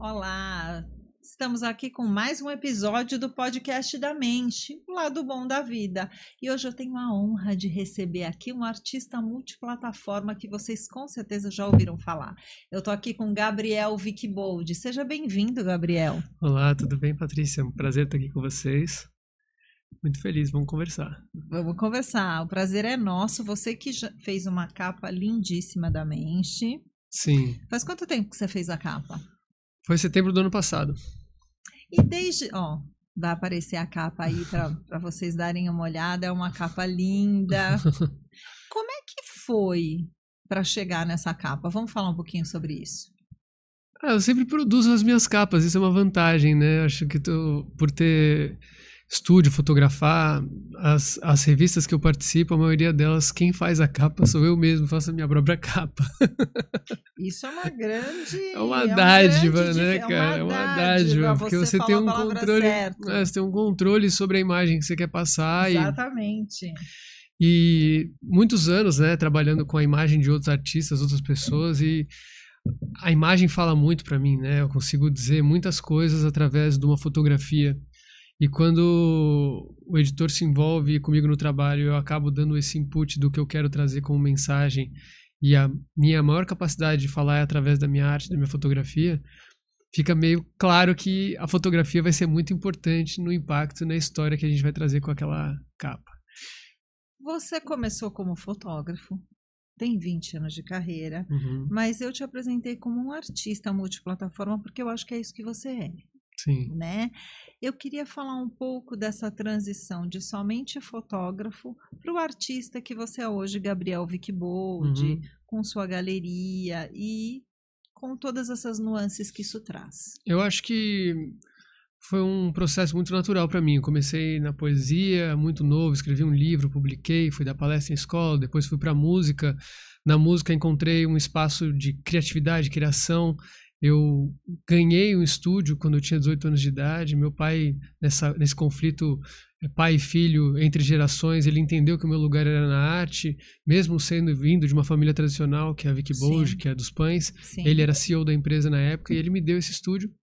Olá, estamos aqui com mais um episódio do podcast da Mente, o lado bom da vida. E hoje eu tenho a honra de receber aqui um artista multiplataforma que vocês com certeza já ouviram falar. Eu estou aqui com Gabriel Wickbold. Seja bem-vindo, Gabriel. Olá, tudo bem, Patrícia? Um prazer estar aqui com vocês. Muito feliz, vamos conversar. Vamos conversar, o prazer é nosso. Você que já fez uma capa lindíssima da Mente. Sim. Faz quanto tempo que você fez a capa? Foi setembro do ano passado. E desde... vai aparecer a capa aí para vocês darem uma olhada. É uma capa linda. Como é que foi para chegar nessa capa? Vamos falar um pouquinho sobre isso. Eu sempre produzo as minhas capas, isso é uma vantagem, né? Acho que por ter estúdio, fotografar, as revistas que eu participo, a maioria delas, quem faz a capa sou eu mesmo, faço a minha própria capa. Isso é uma grande... É uma dádiva, né, cara? É uma dádiva, porque você tem um controle, você tem um controle sobre a imagem que você quer passar. Exatamente. E muitos anos, né, trabalhando com a imagem de outros artistas, outras pessoas, e a imagem fala muito pra mim, né? Eu consigo dizer muitas coisas através de uma fotografia. E quando o editor se envolve comigo no trabalho, eu acabo dando esse input do que eu quero trazer como mensagem, e a minha maior capacidade de falar é através da minha arte, da minha fotografia, fica meio claro que a fotografia vai ser muito importante no impacto, na história que a gente vai trazer com aquela capa. Você começou como fotógrafo, tem 20 anos de carreira, mas eu te apresentei como um artista multiplataforma porque eu acho que é isso que você é. Sim. Né? Eu queria falar um pouco dessa transição de somente fotógrafo para o artista que você é hoje, Gabriel Wickbold, com sua galeria e com todas essas nuances que isso traz. Eu acho que foi um processo muito natural para mim. Eu comecei na poesia, muito novo, escrevi um livro, publiquei, fui dar palestra em escola, depois fui para a música. Na música encontrei um espaço de criatividade, criação. Eu ganhei um estúdio quando eu tinha 18 anos de idade. Meu pai, nesse conflito pai e filho entre gerações, ele entendeu que o meu lugar era na arte, mesmo sendo vindo de uma família tradicional, que é a Wickbold, que é dos pães. Sim. Ele era CEO da empresa na época e ele me deu esse estúdio.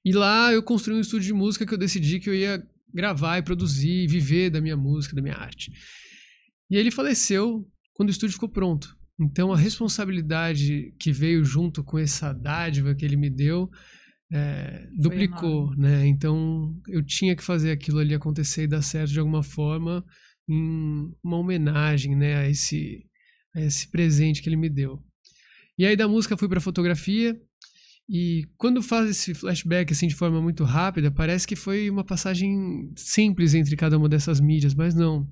E lá eu construí um estúdio de música que eu decidi que eu ia gravar e produzir, viver da minha música, da minha arte. E ele faleceu quando o estúdio ficou pronto. Então a responsabilidade que veio junto com essa dádiva que ele me deu duplicou, né? Então eu tinha que fazer aquilo ali acontecer e dar certo de alguma forma, em uma homenagem, né, a esse presente que ele me deu. E aí da música fui para fotografia, e quando faz esse flashback assim de forma muito rápida, parece que foi uma passagem simples entre cada uma dessas mídias, mas não.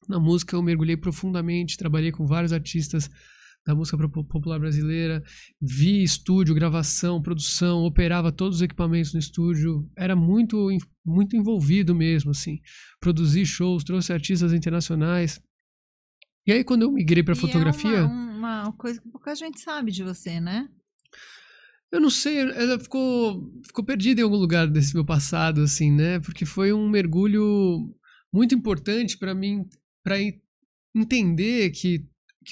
Na música eu mergulhei profundamente, trabalhei com vários artistas da música popular brasileira, vi estúdio, gravação, produção, operava todos os equipamentos no estúdio, era muito, muito envolvido mesmo, assim. Produzi shows, trouxe artistas internacionais. E aí quando eu migrei para fotografia... É uma coisa que pouca gente sabe de você, né? Eu não sei, ela ficou perdida em algum lugar desse meu passado, assim, né? Porque foi um mergulho muito importante para mim, para entender que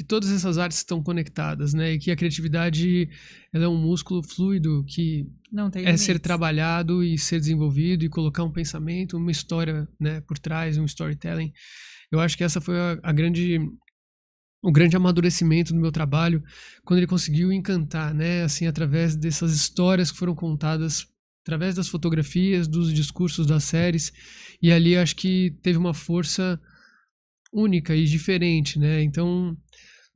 todas essas artes estão conectadas, né? E que a criatividade, ela é um músculo fluido que ser trabalhado e ser desenvolvido e colocar um pensamento, uma história, né, por trás, um storytelling. Eu acho que essa foi o grande amadurecimento do meu trabalho, quando ele conseguiu encantar, né? Assim, através dessas histórias que foram contadas através das fotografias, dos discursos das séries, e ali acho que teve uma força única e diferente, né? Então,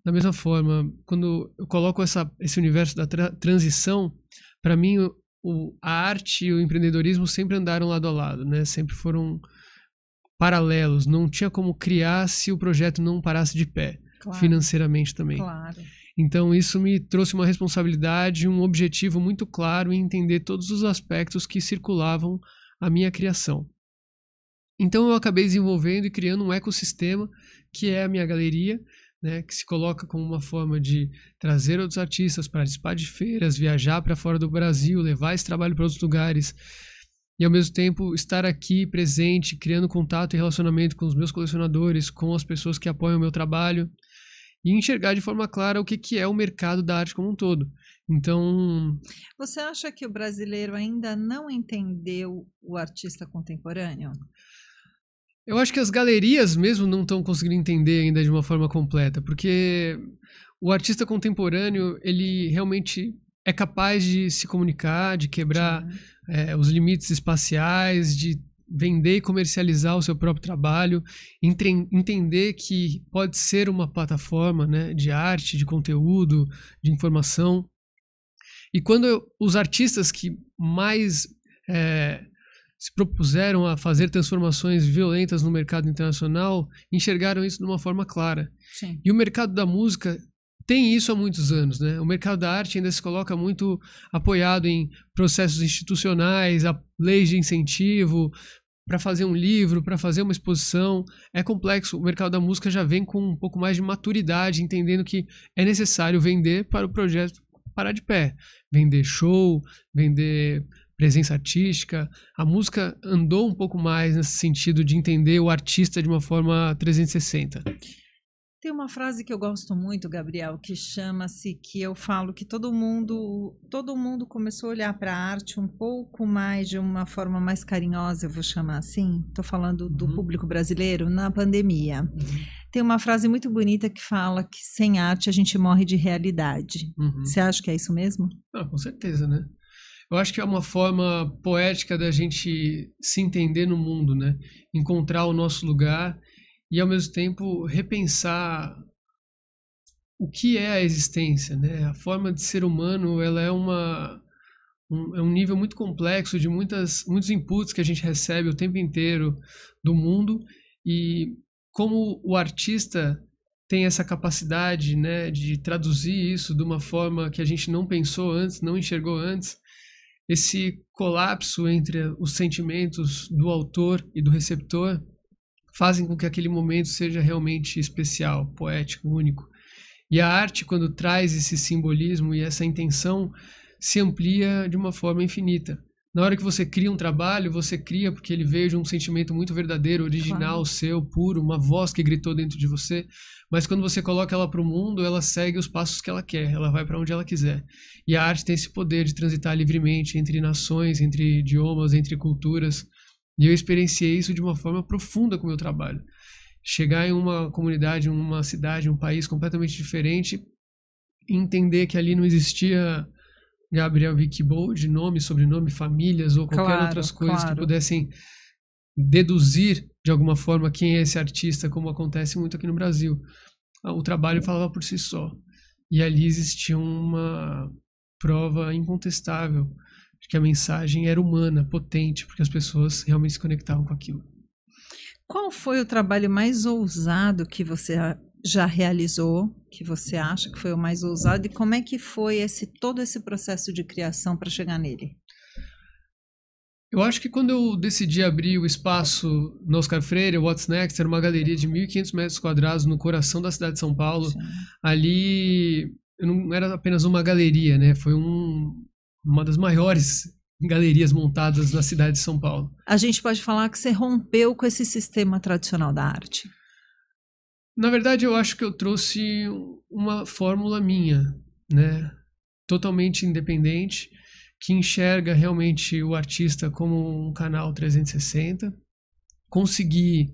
da mesma forma, quando eu coloco esse universo da transição, para mim a arte e o empreendedorismo sempre andaram lado a lado, né? Sempre foram paralelos, não tinha como criar se o projeto não parasse de pé, financeiramente também. Claro. Então isso me trouxe uma responsabilidade, um objetivo muito claro em entender todos os aspectos que circulavam a minha criação. Então eu acabei desenvolvendo e criando um ecossistema que é a minha galeria, né, que se coloca como uma forma de trazer outros artistas para participar de feiras, viajar para fora do Brasil, levar esse trabalho para outros lugares e ao mesmo tempo estar aqui presente, criando contato e relacionamento com os meus colecionadores, com as pessoas que apoiam o meu trabalho. e enxergar de forma clara o que é o mercado da arte como um todo. Então... Você acha que o brasileiro ainda não entendeu o artista contemporâneo? Eu acho que as galerias mesmo não estão conseguindo entender ainda de uma forma completa, porque o artista contemporâneo, ele realmente é capaz de se comunicar, de quebrar os limites espaciais, de vender e comercializar o seu próprio trabalho, entender que pode ser uma plataforma, né, de arte, de conteúdo, de informação. E quando os artistas que mais se propuseram a fazer transformações violentas no mercado internacional, enxergaram isso de uma forma clara. Sim. E o mercado da música tem isso há muitos anos, né? O mercado da arte ainda se coloca muito apoiado em processos institucionais, leis de incentivo, para fazer um livro, para fazer uma exposição. É complexo. O mercado da música já vem com um pouco mais de maturidade, entendendo que é necessário vender para o projeto parar de pé. Vender show, vender presença artística. A música andou um pouco mais nesse sentido de entender o artista de uma forma 360. Tem uma frase que eu gosto muito, Gabriel, que chama-se, que eu falo que todo mundo começou a olhar para a arte um pouco mais, de uma forma mais carinhosa, eu vou chamar assim. Estou falando do público brasileiro na pandemia. Tem uma frase muito bonita que fala que sem arte a gente morre de realidade. Você acha que é isso mesmo? Com certeza, né? Eu acho que é uma forma poética da gente se entender no mundo, né? Encontrar o nosso lugar e, ao mesmo tempo, repensar o que é a existência, né? A forma de ser humano, ela é um nível muito complexo de muitos inputs que a gente recebe o tempo inteiro do mundo, e como o artista tem essa capacidade, né, de traduzir isso de uma forma que a gente não pensou antes, não enxergou antes, esse colapso entre os sentimentos do autor e do receptor fazem com que aquele momento seja realmente especial, poético, único. E a arte, quando traz esse simbolismo e essa intenção, se amplia de uma forma infinita. Na hora que você cria um trabalho, você cria porque ele veio de um sentimento muito verdadeiro, original, claro, seu, puro, uma voz que gritou dentro de você. Mas quando você coloca ela para o mundo, ela segue os passos que ela quer, ela vai para onde ela quiser. E a arte tem esse poder de transitar livremente entre nações, entre idiomas, entre culturas. E eu experienciei isso de uma forma profunda com o meu trabalho. Chegar em uma comunidade, uma cidade, um país completamente diferente, e entender que ali não existia Gabriel Wickbold, nome, sobrenome, famílias ou qualquer outras coisas que pudessem deduzir de alguma forma quem é esse artista, como acontece muito aqui no Brasil. O trabalho falava por si só. E ali existia uma prova incontestável de que a mensagem era humana, potente, porque as pessoas realmente se conectavam com aquilo. Qual foi o trabalho mais ousado que você já realizou, que você acha que foi o mais ousado, e como é que foi todo esse processo de criação para chegar nele? Eu acho que quando eu decidi abrir o espaço no Oscar Freire, o What's Next, era uma galeria de 1.500 metros quadrados no coração da cidade de São Paulo. Sim. Ali não era apenas uma galeria, né? Foi uma das maiores galerias montadas na cidade de São Paulo. A gente pode falar que você rompeu com esse sistema tradicional da arte? Na verdade, eu acho que eu trouxe uma fórmula minha, né? Totalmente independente, que enxerga realmente o artista como um canal 360, conseguir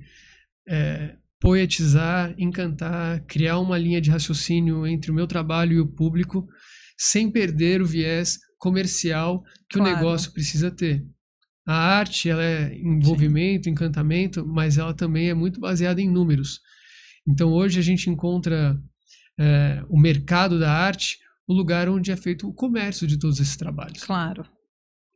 poetizar, encantar, criar uma linha de raciocínio entre o meu trabalho e o público, sem perder o viés comercial que o negócio precisa ter. A arte, ela é envolvimento, encantamento, mas ela também é muito baseada em números. Então hoje a gente encontra o mercado da arte, o lugar onde é feito o comércio de todos esses trabalhos. Claro.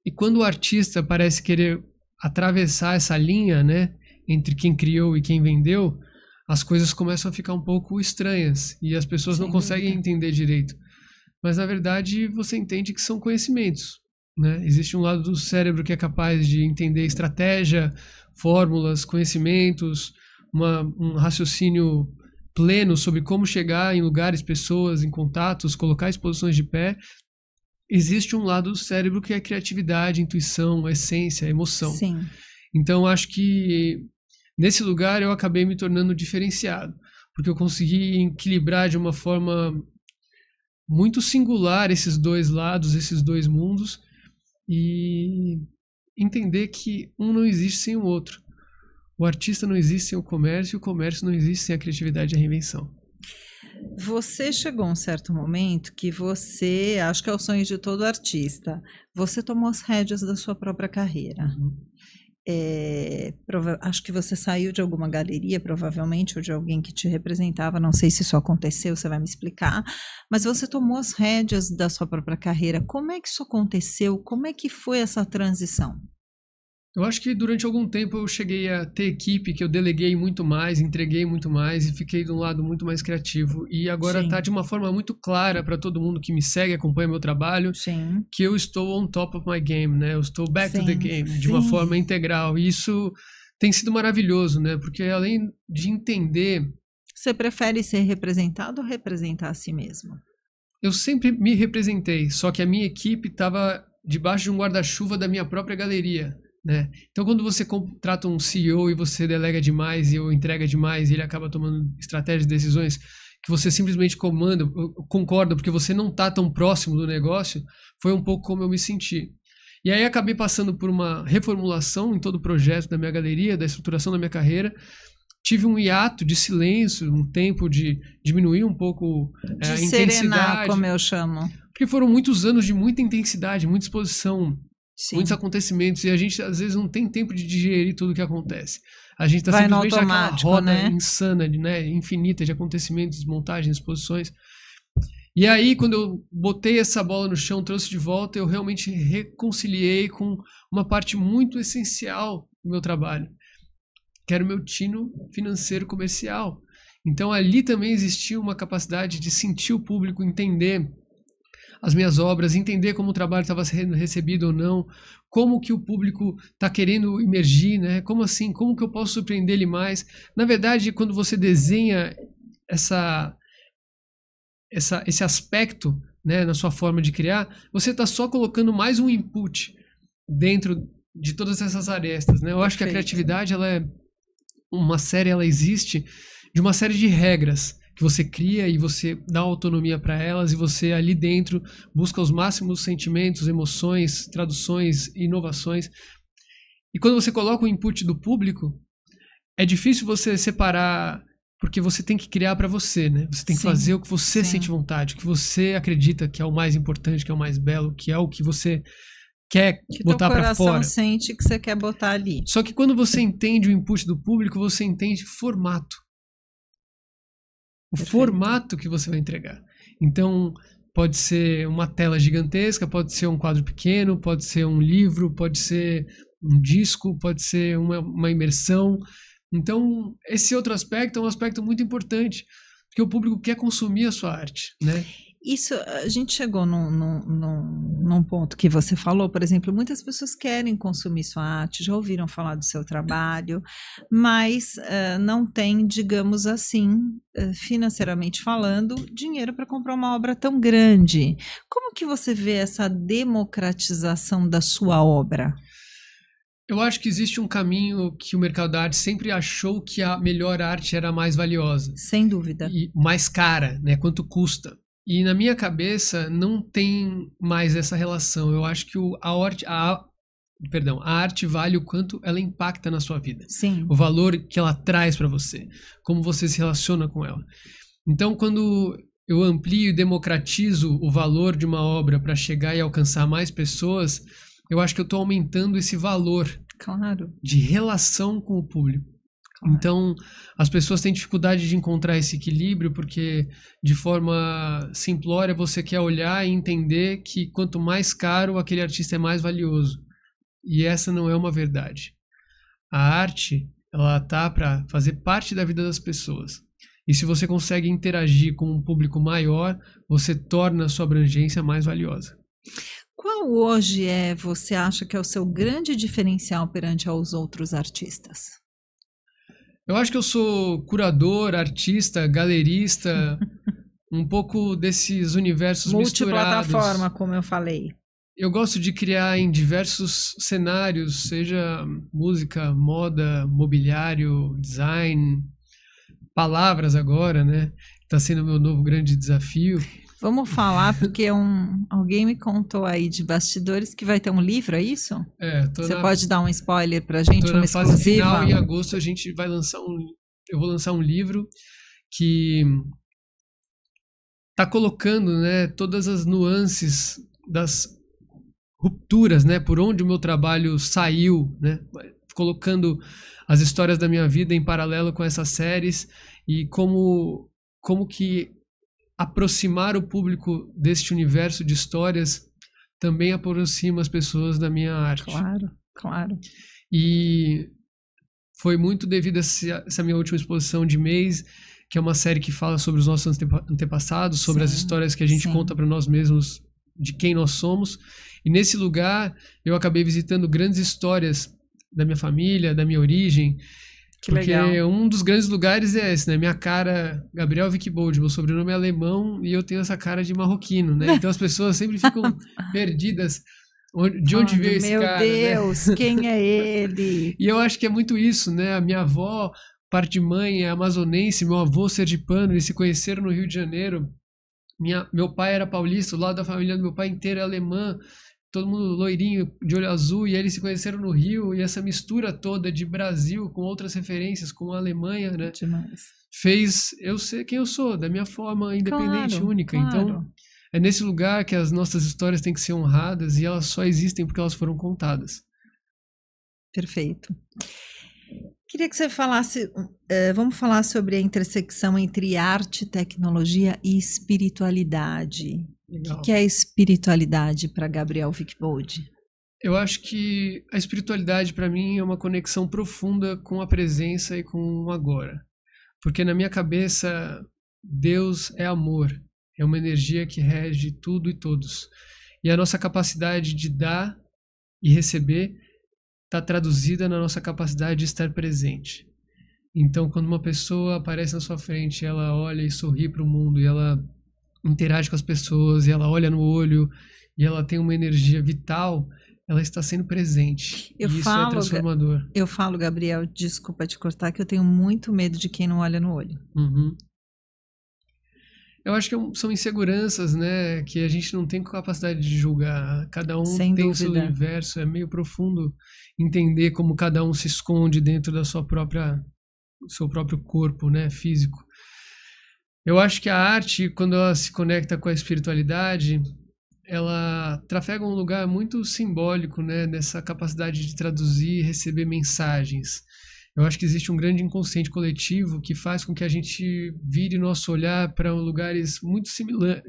E quando o artista parece querer atravessar essa linha, né, entre quem criou e quem vendeu, as coisas começam a ficar um pouco estranhas e as pessoas não conseguem entender direito. Mas na verdade você entende que são conhecimentos, né? Existe um lado do cérebro que é capaz de entender estratégia, fórmulas, conhecimentos, um raciocínio pleno sobre como chegar em lugares, pessoas, em contatos, colocar exposições de pé. Existe um lado do cérebro que é criatividade, intuição, essência, emoção. Sim. Então acho que nesse lugar eu acabei me tornando diferenciado, porque eu consegui equilibrar de uma forma muito singular esses dois lados, esses dois mundos, e entender que um não existe sem o outro. O artista não existe sem o comércio não existe sem a criatividade e a reinvenção. Você chegou a um certo momento que você, acho que é o sonho de todo artista, você tomou as rédeas da sua própria carreira. Acho que você saiu de alguma galeria, provavelmente, ou de alguém que te representava, não sei se isso aconteceu, você vai me explicar, mas você tomou as rédeas da sua própria carreira. Como é que isso aconteceu? Como é que foi essa transição? Eu acho que durante algum tempo eu cheguei a ter equipe que eu deleguei muito mais, entreguei muito mais e fiquei de um lado muito mais criativo. E agora está de uma forma muito clara para todo mundo que me segue, acompanha meu trabalho, que eu estou on top of my game, né? Eu estou back to the game, de uma forma integral. E isso tem sido maravilhoso, né? Porque além de entender... Você prefere ser representado ou representar a si mesmo? Eu sempre me representei, só que a minha equipe estava debaixo de um guarda-chuva da minha própria galeria. Né? Então, quando você contrata um CEO e você delega demais e ou entrega demais e ele acaba tomando estratégias e decisões que você simplesmente comanda, eu concordo, porque você não está tão próximo do negócio, foi um pouco como eu me senti. E aí acabei passando por uma reformulação em todo o projeto da minha galeria, da estruturação da minha carreira. Tive um hiato de silêncio, um tempo de diminuir um pouco a intensidade. Serenar, como eu chamo. Porque foram muitos anos de muita intensidade, muita exposição, muitos acontecimentos, e a gente às vezes não tem tempo de digerir tudo o que acontece. A gente está simplesmente naquela roda insana, né, infinita de acontecimentos, montagens, exposições. E aí, quando eu botei essa bola no chão, trouxe de volta, eu realmente reconciliei com uma parte muito essencial do meu trabalho, que era o meu tino financeiro comercial. Então ali também existia uma capacidade de sentir o público, entender as minhas obras, entender como o trabalho estava sendo recebido ou não, como que o público está querendo emergir, né? Como assim? Como que eu posso surpreender ele mais? Na verdade, quando você desenha esse aspecto, né, na sua forma de criar, você está só colocando mais um input dentro de todas essas arestas, né? Eu acho que a criatividade, ela existe de uma série de regras que você cria e você dá autonomia para elas, e você ali dentro busca os máximos sentimentos, emoções, traduções, inovações. E quando você coloca o input do público, é difícil você separar, porque você tem que criar para você, né? Você tem que fazer o que você sente vontade, o que você acredita que é o mais importante, que é o mais belo, que é o que você quer botar para fora. Que o coração sente que você quer botar ali. Só que quando você entende o input do público, você entende formato. O formato que você vai entregar. Então, pode ser uma tela gigantesca, pode ser um quadro pequeno, pode ser um livro, pode ser um disco, pode ser uma imersão. Então, esse outro aspecto é um aspecto muito importante, porque o público quer consumir a sua arte, né? Isso, a gente chegou num ponto que você falou, por exemplo, muitas pessoas querem consumir sua arte, já ouviram falar do seu trabalho, mas não tem, digamos assim, financeiramente falando, dinheiro para comprar uma obra tão grande. Como que você vê essa democratização da sua obra? Eu acho que existe um caminho que o mercado da arte sempre achou que a melhor arte era a mais valiosa. Sem dúvida. E mais cara, né? Quanto custa. E na minha cabeça não tem mais essa relação. Eu acho que a arte vale o quanto ela impacta na sua vida. Sim. O valor que ela traz para você. Como você se relaciona com ela. Então, quando eu amplio e democratizo o valor de uma obra para chegar e alcançar mais pessoas, eu acho que eu estou aumentando esse valor de relação com o público. Então, as pessoas têm dificuldade de encontrar esse equilíbrio porque, de forma simplória, você quer olhar e entender que quanto mais caro, aquele artista é mais valioso. E essa não é uma verdade. A arte, ela tá para fazer parte da vida das pessoas. E se você consegue interagir com um público maior, você torna a sua abrangência mais valiosa. Qual hoje você acha que é o seu grande diferencial perante aos outros artistas? Eu acho que eu sou curador, artista, galerista, um pouco desses universos misturados. Multiplataforma, como eu falei. Eu gosto de criar em diversos cenários, seja música, moda, mobiliário, design, palavras agora, né? Está sendo o meu novo grande desafio. Vamos falar, porque alguém me contou aí de bastidores que vai ter um livro, é isso? Você pode dar um spoiler pra gente, uma exclusiva? Fase final, em agosto a gente vai lançar eu vou lançar um livro que está colocando, né, todas as nuances das rupturas, né, por onde o meu trabalho saiu, né, colocando as histórias da minha vida em paralelo com essas séries e como que aproximar o público deste universo de histórias também aproxima as pessoas da minha arte. Claro, claro. E foi muito devido a essa minha última exposição de mês, que é uma série que fala sobre os nossos antepassados, sobre as histórias que a gente conta para nós mesmos de quem nós somos. E nesse lugar eu acabei visitando grandes histórias da minha família, da minha origem. Que legal. Porque um dos grandes lugares é esse, né? Minha cara, Gabriel Wickbold, meu sobrenome é alemão e eu tenho essa cara de marroquino, né? Então as pessoas sempre ficam perdidas. De onde veio esse cara? Meu Deus, né? Quem é ele? E eu acho que é muito isso, né? A minha avó, parte de mãe, é amazonense, meu avô sergipano, eles se conheceram no Rio de Janeiro. Meu pai era paulista, o lado da família do meu pai inteiro é alemã, todo mundo loirinho, de olho azul, e eles se conheceram no Rio, e essa mistura toda de Brasil com outras referências, com a Alemanha, né? Demais. Fez eu ser quem eu sou, da minha forma independente, claro, única. Claro. Então, é nesse lugar que as nossas histórias têm que ser honradas e elas só existem porque elas foram contadas. Perfeito. Queria que você falasse, vamos falar sobre a intersecção entre arte, tecnologia e espiritualidade. Legal. O que é espiritualidade para Gabriel Wickbold? Eu acho que a espiritualidade para mim é uma conexão profunda com a presença e com o agora. Porque na minha cabeça, Deus é amor, é uma energia que rege tudo e todos. E a nossa capacidade de dar e receber está traduzida na nossa capacidade de estar presente. Então, quando uma pessoa aparece na sua frente, ela olha e sorri para o mundo, e ela interage com as pessoas, e ela olha no olho, e ela tem uma energia vital, ela está sendo presente. E isso é transformador. Eu falo, Gabriel, desculpa te cortar, que eu tenho muito medo de quem não olha no olho. Uhum. Eu acho que são inseguranças, né, que a gente não tem capacidade de julgar. Cada um tem o seu universo, é meio profundo entender como cada um se esconde dentro do seu próprio corpo, né, físico. Eu acho que a arte, quando ela se conecta com a espiritualidade, ela trafega um lugar muito simbólico, né, nessa capacidade de traduzir e receber mensagens. Eu acho que existe um grande inconsciente coletivo que faz com que a gente vire nosso olhar para lugares muito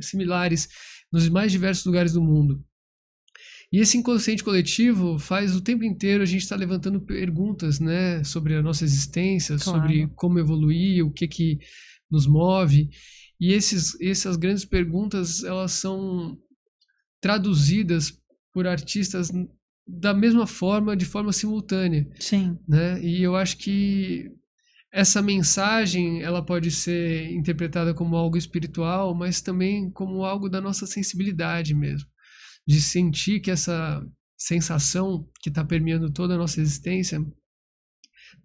similares nos mais diversos lugares do mundo. E esse inconsciente coletivo faz o tempo inteiro a gente estar levantando perguntas, né, sobre a nossa existência, claro, sobre como evoluir, o que nos move. E essas grandes perguntas, elas são traduzidas por artistas da mesma forma, de forma simultânea. Sim. Né? E eu acho que essa mensagem ela pode ser interpretada como algo espiritual, mas também como algo da nossa sensibilidade mesmo. De sentir que essa sensação que está permeando toda a nossa existência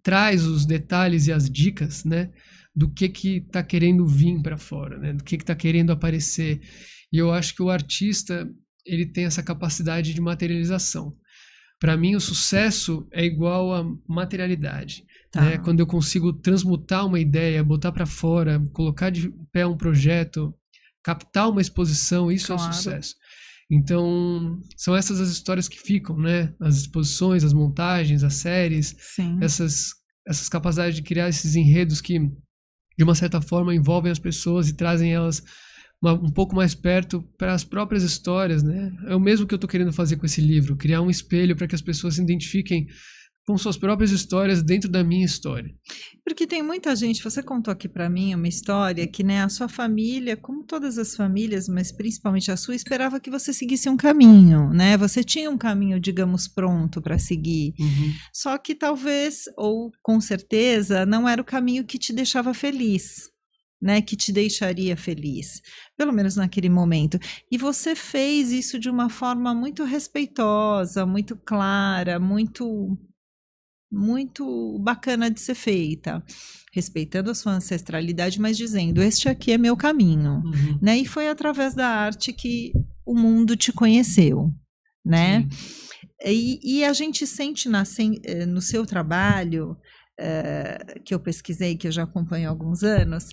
traz os detalhes e as dicas, né, do que está querendo vir para fora, né, do que está querendo aparecer. E eu acho que o artista ele tem essa capacidade de materialização. Para mim, o sucesso é igual a materialidade. Tá. Né? Quando eu consigo transmutar uma ideia, botar para fora, colocar de pé um projeto, captar uma exposição, isso claro. É o sucesso. Então, são essas as histórias que ficam, né? As exposições, as montagens, as séries, essas capacidades de criar esses enredos que, de uma certa forma, envolvem as pessoas e trazem elas um pouco mais perto para as próprias histórias, né? É o mesmo que eu estou querendo fazer com esse livro, criar um espelho para que as pessoas se identifiquem com suas próprias histórias dentro da minha história. Porque tem muita gente, você contou aqui para mim uma história que, né, a sua família, como todas as famílias, mas principalmente a sua, esperava que você seguisse um caminho, né? Você tinha um caminho, digamos, pronto para seguir. Uhum. Só que talvez, ou com certeza, não era o caminho que te deixava feliz. Né, que te deixaria feliz, pelo menos naquele momento. E você fez isso de uma forma muito respeitosa, muito clara, muito muito bacana de ser feita, respeitando a sua ancestralidade, mas dizendo, este aqui é meu caminho, né? E foi através da arte que o mundo te conheceu, né? E a gente sente no seu trabalho, que eu pesquisei, que eu já acompanho há alguns anos,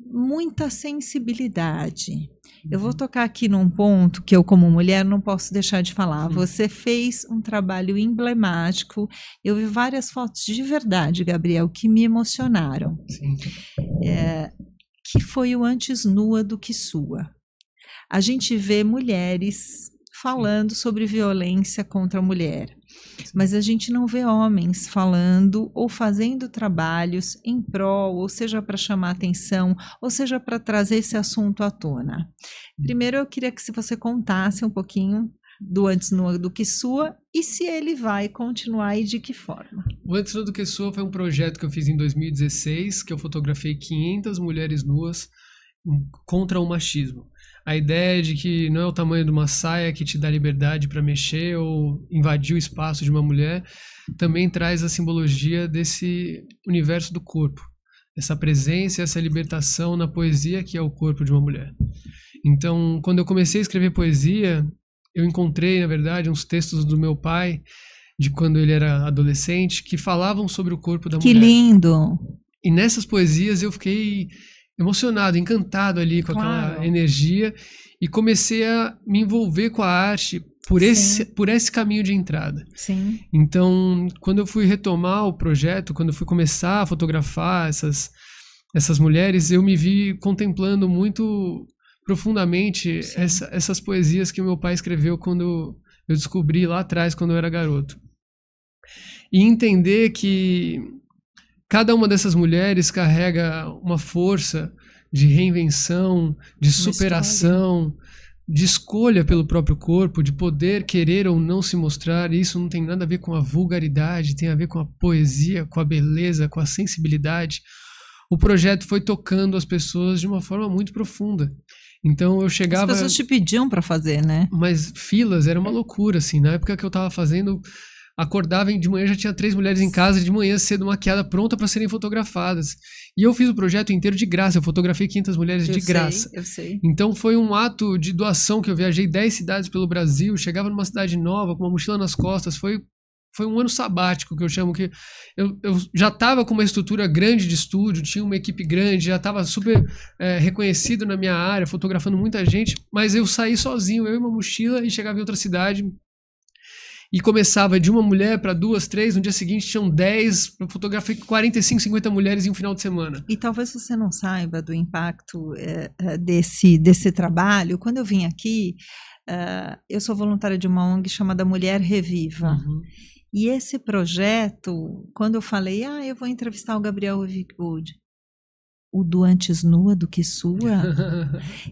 muita sensibilidade. Eu vou tocar aqui num ponto que eu, como mulher, não posso deixar de falar. Você fez um trabalho emblemático. Eu vi várias fotos de verdade, Gabriel, que me emocionaram. Que foi o Antes Nua do que Sua. A gente vê mulheres falando sobre violência contra a mulher, mas a gente não vê homens falando ou fazendo trabalhos em prol, ou seja, para chamar atenção, ou seja, para trazer esse assunto à tona. Primeiro, eu queria que você contasse um pouquinho do Antes Nua do que Sua e se ele vai continuar e de que forma. O Antes Nua do que Sua foi um projeto que eu fiz em 2016, que eu fotografei 500 mulheres nuas contra o machismo. A ideia de que não é o tamanho de uma saia que te dá liberdade para mexer ou invadir o espaço de uma mulher, também traz a simbologia desse universo do corpo, essa presença, essa libertação na poesia que é o corpo de uma mulher. Então, quando eu comecei a escrever poesia, eu encontrei, na verdade, uns textos do meu pai, de quando ele era adolescente, que falavam sobre o corpo da mulher. Que lindo! E nessas poesias eu fiquei emocionado, encantado ali com aquela energia e comecei a me envolver com a arte por esse caminho de entrada. Sim. Então, quando eu fui retomar o projeto, quando eu fui começar a fotografar essas mulheres, eu me vi contemplando muito profundamente essas poesias que o meu pai escreveu quando eu descobri lá atrás, quando eu era garoto. E entender que cada uma dessas mulheres carrega uma força de reinvenção, de superação, de escolha pelo próprio corpo, de poder querer ou não se mostrar. E isso não tem nada a ver com a vulgaridade, tem a ver com a poesia, com a beleza, com a sensibilidade. O projeto foi tocando as pessoas de uma forma muito profunda. Então eu chegava... As pessoas te pediam para fazer, né? Mas filas, era uma loucura, assim. Na época que eu tava fazendo... Acordava de manhã, já tinha 3 mulheres em casa, de manhã cedo maquiada, pronta para serem fotografadas. E eu fiz o projeto inteiro de graça, eu fotografei 500 mulheres de graça. Eu sei. Então foi um ato de doação que eu viajei 10 cidades pelo Brasil, chegava numa cidade nova, com uma mochila nas costas, foi um ano sabático, que eu chamo, que eu já estava com uma estrutura grande de estúdio, tinha uma equipe grande, já estava super reconhecido na minha área, fotografando muita gente, mas eu saí sozinho, eu e uma mochila, e chegava em outra cidade... E começava de uma mulher para 2, 3, no dia seguinte tinham 10, eu fotografei 45, 50 mulheres em um final de semana. E talvez você não saiba do impacto desse trabalho. Quando eu vim aqui, eu sou voluntária de uma ONG chamada Mulher Reviva. Uhum. E esse projeto, quando eu falei, eu vou entrevistar o Gabriel Wigwood, o do Antes Nua do que Sua.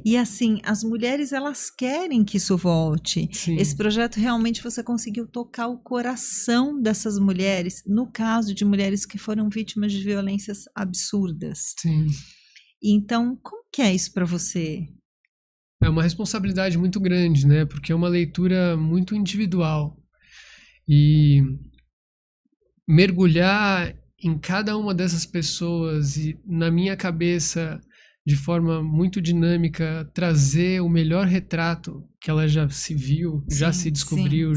E assim, as mulheres, elas querem que isso volte. Sim. Esse projeto, realmente, você conseguiu tocar o coração dessas mulheres, no caso de mulheres que foram vítimas de violências absurdas. Sim. Então, como que é isso para você? É uma responsabilidade muito grande, né? Porque é uma leitura muito individual. E mergulhar em cada uma dessas pessoas e, na minha cabeça, de forma muito dinâmica, trazer o melhor retrato que ela já se viu, já se descobriu,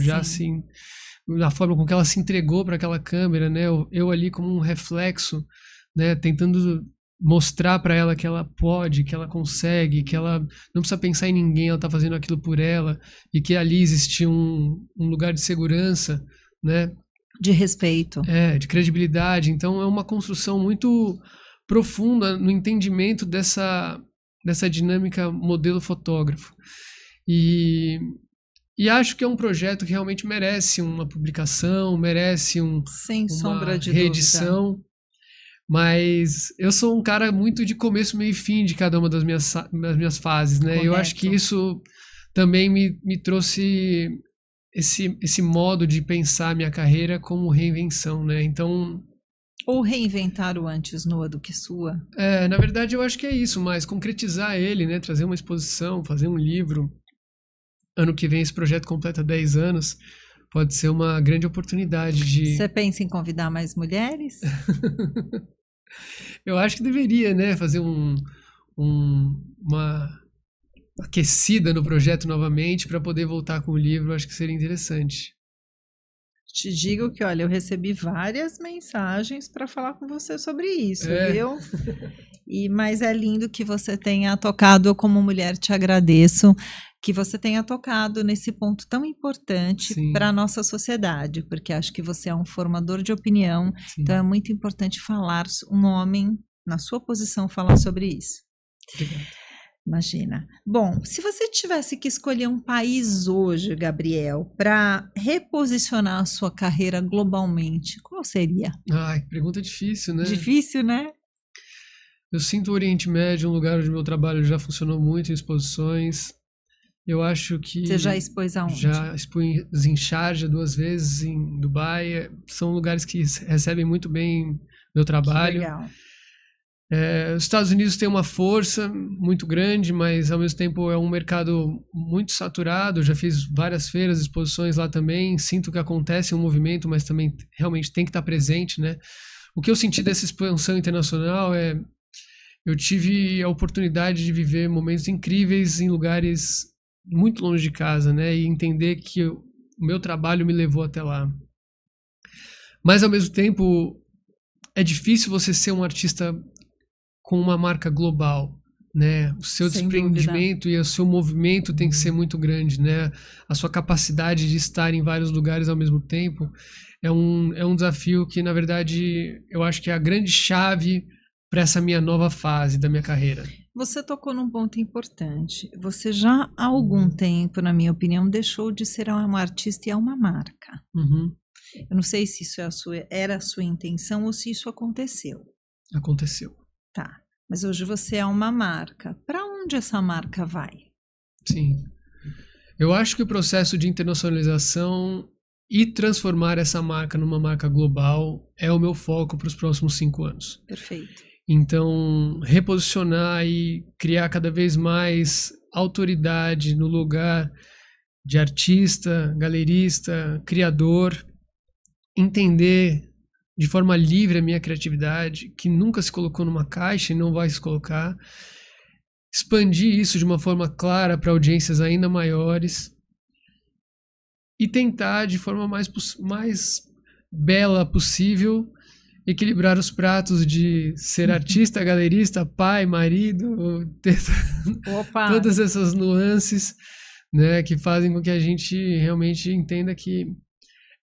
da forma com que ela se entregou para aquela câmera, né? Eu ali como um reflexo, né? Tentando mostrar para ela que ela pode, que ela consegue, que ela não precisa pensar em ninguém, ela está fazendo aquilo por ela, e que ali existia um lugar de segurança, né? De respeito. De credibilidade. Então é uma construção muito profunda no entendimento dessa dinâmica modelo fotógrafo. E acho que é um projeto que realmente merece uma publicação, merece uma reedição. Dúvida. Mas eu sou um cara muito de começo, meio e fim de cada uma das minhas fases, né? Correto. Eu acho que isso também me trouxe esse modo de pensar a minha carreira como reinvenção, né? Então... Ou reinventar o Antes Nua do que Sua? Na verdade eu acho que é isso, mas concretizar ele, né? Trazer uma exposição, fazer um livro. Ano que vem esse projeto completa 10 anos, pode ser uma grande oportunidade de... Você pensa em convidar mais mulheres? Eu acho que deveria, né? Fazer uma aquecida no projeto novamente para poder voltar com o livro. Eu acho que seria interessante. Te digo que, olha, eu recebi várias mensagens para falar com você sobre isso, viu? Mas é lindo que você tenha tocado, eu como mulher te agradeço, que você tenha tocado nesse ponto tão importante para a nossa sociedade, porque acho que você é um formador de opinião, então é muito importante falar, um homem, na sua posição, falar sobre isso. Obrigado. Imagina. Bom, se você tivesse que escolher um país hoje, Gabriel, para reposicionar a sua carreira globalmente, qual seria? Ai, pergunta difícil, né? Difícil, né? Eu sinto o Oriente Médio um lugar onde meu trabalho já funcionou muito em exposições. Eu acho que... Você já expôs aonde? Já expus em Sharjah 2 vezes, em Dubai. São lugares que recebem muito bem meu trabalho. Que legal. Os Estados Unidos têm uma força muito grande, mas ao mesmo tempo é um mercado muito saturado. Eu já fiz várias feiras, exposições lá também. Sinto que acontece um movimento, mas também realmente tem que estar presente, né? O que eu senti dessa expansão internacional é... Eu tive a oportunidade de viver momentos incríveis em lugares muito longe de casa, né? E entender que o meu trabalho me levou até lá. Mas ao mesmo tempo é difícil você ser um artista com uma marca global, né? O seu desprendimento e o seu movimento tem que ser muito grande, né? A sua capacidade de estar em vários lugares ao mesmo tempo é um desafio que, na verdade, eu acho que é a grande chave para essa minha nova fase da minha carreira. Você tocou num ponto importante. Você já há algum tempo, na minha opinião, deixou de ser uma artista e é uma marca. Eu não sei se isso era a sua intenção ou se isso aconteceu. Aconteceu. Tá, mas hoje você é uma marca. Para onde essa marca vai? Sim. Eu acho que o processo de internacionalização e transformar essa marca numa marca global é o meu foco para os próximos 5 anos. Perfeito. Então, reposicionar e criar cada vez mais autoridade no lugar de artista, galerista, criador, entender de forma livre a minha criatividade, que nunca se colocou numa caixa e não vai se colocar, expandir isso de uma forma clara para audiências ainda maiores e tentar de forma mais bela possível equilibrar os pratos de ser artista, galerista, pai, marido, ter todas essas nuances, né, que fazem com que a gente realmente entenda que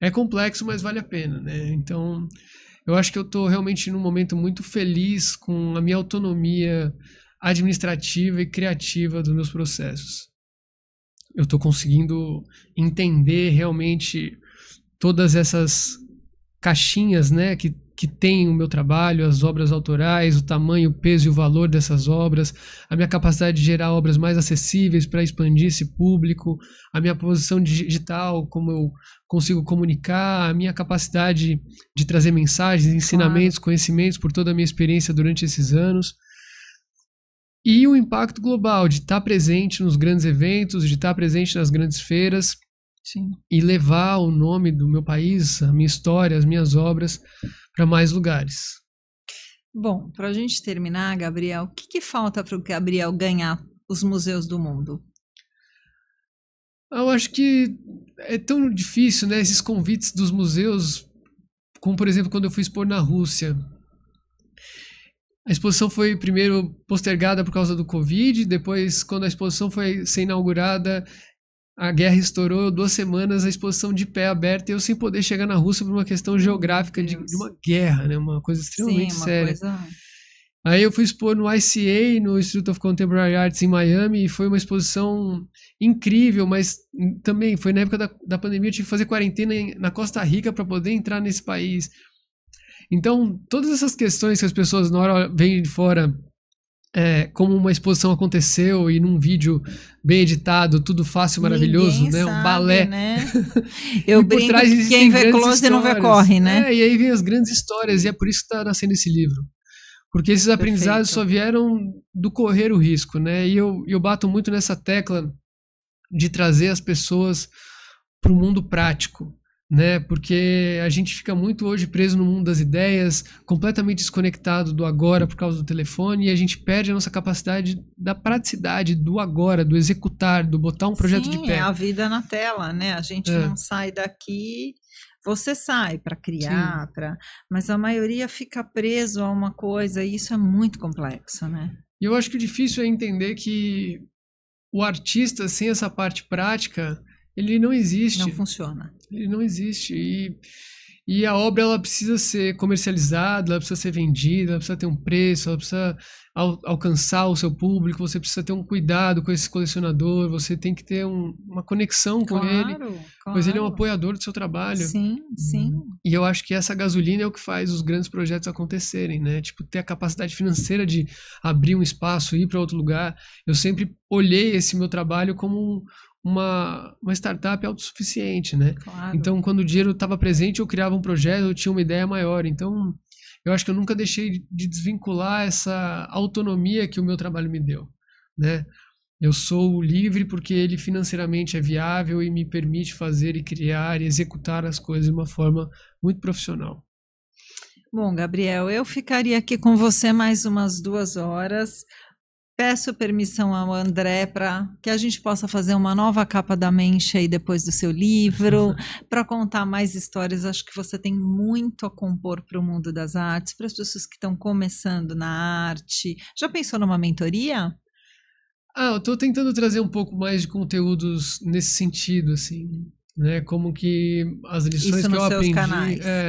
é complexo, mas vale a pena, né? Então, eu acho que eu estou realmente num momento muito feliz com a minha autonomia administrativa e criativa dos meus processos. Eu estou conseguindo entender realmente todas essas caixinhas, né, que tem o meu trabalho, as obras autorais, o tamanho, o peso e o valor dessas obras, a minha capacidade de gerar obras mais acessíveis para expandir esse público, a minha posição digital, como eu consigo comunicar, a minha capacidade de trazer mensagens, ensinamentos, conhecimentos por toda a minha experiência durante esses anos. E o impacto global de estar presente nos grandes eventos, de estar presente nas grandes feiras. Sim. E levar o nome do meu país, a minha história, as minhas obras para mais lugares. Bom, para a gente terminar, Gabriel, o que falta para o Gabriel ganhar os museus do mundo? Eu acho que é tão difícil, né? Esses convites dos museus, como por exemplo quando eu fui expor na Rússia. A exposição foi primeiro postergada por causa do Covid, depois quando a exposição foi ser inaugurada, a guerra estourou, 2 semanas, a exposição de pé aberta, e eu sem poder chegar na Rússia por uma questão geográfica de uma guerra, né? Uma coisa extremamente séria. Aí eu fui expor no ICA, no Institute of Contemporary Arts em Miami, e foi uma exposição incrível, mas também foi na época da pandemia, eu tive que fazer quarentena na Costa Rica para poder entrar nesse país. Então, todas essas questões que as pessoas na hora veem de fora, como uma exposição aconteceu e num vídeo bem editado, tudo fácil, maravilhoso, ninguém né? Sabe, Um balé. Né? Eu brinco que quem vê close não vê corre, né? E aí vem as grandes histórias, e é por isso que está nascendo esse livro. Porque esses aprendizados só vieram do correr o risco, né? E eu bato muito nessa tecla de trazer as pessoas para o mundo prático, né? Porque a gente fica muito hoje preso no mundo das ideias, completamente desconectado do agora por causa do telefone, e a gente perde a nossa capacidade da praticidade, do agora, do executar, do botar um projeto de pé. É a vida na tela, né? A gente não sai daqui, você sai para criar, mas a maioria fica preso a uma coisa, e isso é muito complexo, né? E eu acho que o difícil é entender que o artista, sem essa parte prática, ele não existe. Não funciona. Ele não existe. E a obra, ela precisa ser comercializada, ela precisa ser vendida, ela precisa ter um preço, ela precisa alcançar o seu público, você precisa ter um cuidado com esse colecionador, você tem que ter uma conexão com ele, pois ele é um apoiador do seu trabalho. Sim, sim. E eu acho que essa gasolina é o que faz os grandes projetos acontecerem, né? Tipo, ter a capacidade financeira de abrir um espaço, ir para outro lugar. Eu sempre olhei esse meu trabalho como uma startup autossuficiente, né? Claro. Então, quando o dinheiro estava presente, eu criava um projeto, eu tinha uma ideia maior. Então, eu acho que eu nunca deixei de desvincular essa autonomia que o meu trabalho me deu, né? Eu sou livre porque ele financeiramente é viável e me permite fazer e criar e executar as coisas de uma forma muito profissional. Bom, Gabriel, eu ficaria aqui com você mais umas 2 horas. Peço permissão ao André para que a gente possa fazer uma nova capa da Mensch aí depois do seu livro, para contar mais histórias. Acho que você tem muito a compor para o mundo das artes, para as pessoas que estão começando na arte. Já pensou numa mentoria? Eu estou tentando trazer um pouco mais de conteúdos nesse sentido, assim, né? Como que as lições que eu aprendi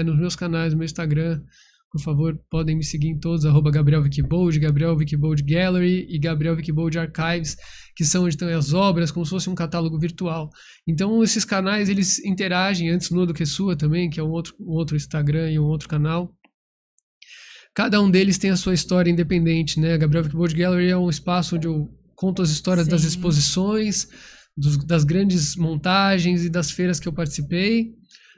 nos meus canais, no meu Instagram. Por favor, podem me seguir em todos, @GabrielVicbold, Gabriel Vicbold Gallery e Gabriel Vicbold Archives, que são onde estão as obras, como se fosse um catálogo virtual. Então, esses canais, eles interagem, antes no do que sua também, que é um outro Instagram e um outro canal. Cada um deles tem a sua história independente, né? A Gabriel Vicbold Gallery é um espaço onde eu conto as histórias das exposições, das grandes montagens e das feiras que eu participei.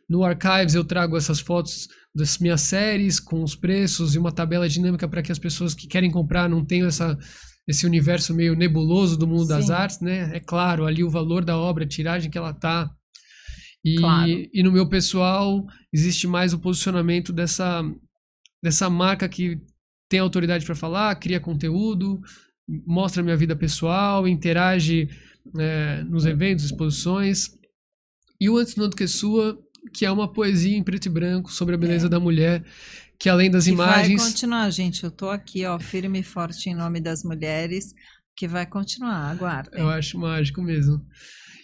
No Archives eu trago essas fotos das minhas séries com os preços e uma tabela dinâmica para que as pessoas que querem comprar não tenham esse universo meio nebuloso do mundo das artes, né? É claro, ali o valor da obra, a tiragem que ela tá. E no meu pessoal existe mais o posicionamento dessa marca que tem autoridade para falar, cria conteúdo, mostra minha vida pessoal, interage nos eventos, exposições. E o Antes do Que Sua, que é uma poesia em preto e branco sobre a beleza da mulher, que além das imagens... Vai continuar, gente. Eu tô aqui, firme e forte em nome das mulheres, que vai continuar, aguardem. Eu acho mágico mesmo.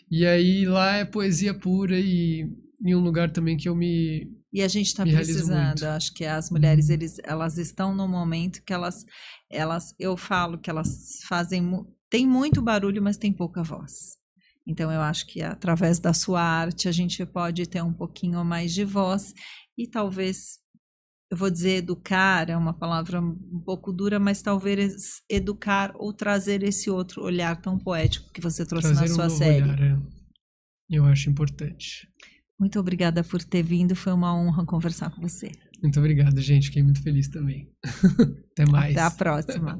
E aí lá é poesia pura e em um lugar também que eu me... E a gente está precisando, acho que as mulheres, elas estão num momento que elas, eu falo que elas tem muito barulho, mas tem pouca voz. Então, eu acho que através da sua arte a gente pode ter um pouquinho mais de voz e talvez, eu vou dizer educar, é uma palavra um pouco dura, mas talvez educar ou trazer esse outro olhar tão poético que você trouxe na sua série. Olhar, eu acho importante. Muito obrigada por ter vindo, foi uma honra conversar com você. Muito obrigado, gente, fiquei muito feliz também. Até mais. Até a próxima.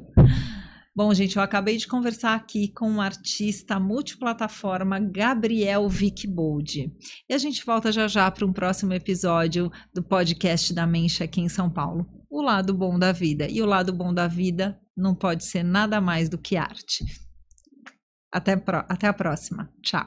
Bom, gente, eu acabei de conversar aqui com o artista multiplataforma Gabriel Vicbold. E a gente volta já para um próximo episódio do podcast da Mensch aqui em São Paulo. O lado bom da vida. E o lado bom da vida não pode ser nada mais do que arte. Até a próxima. Tchau.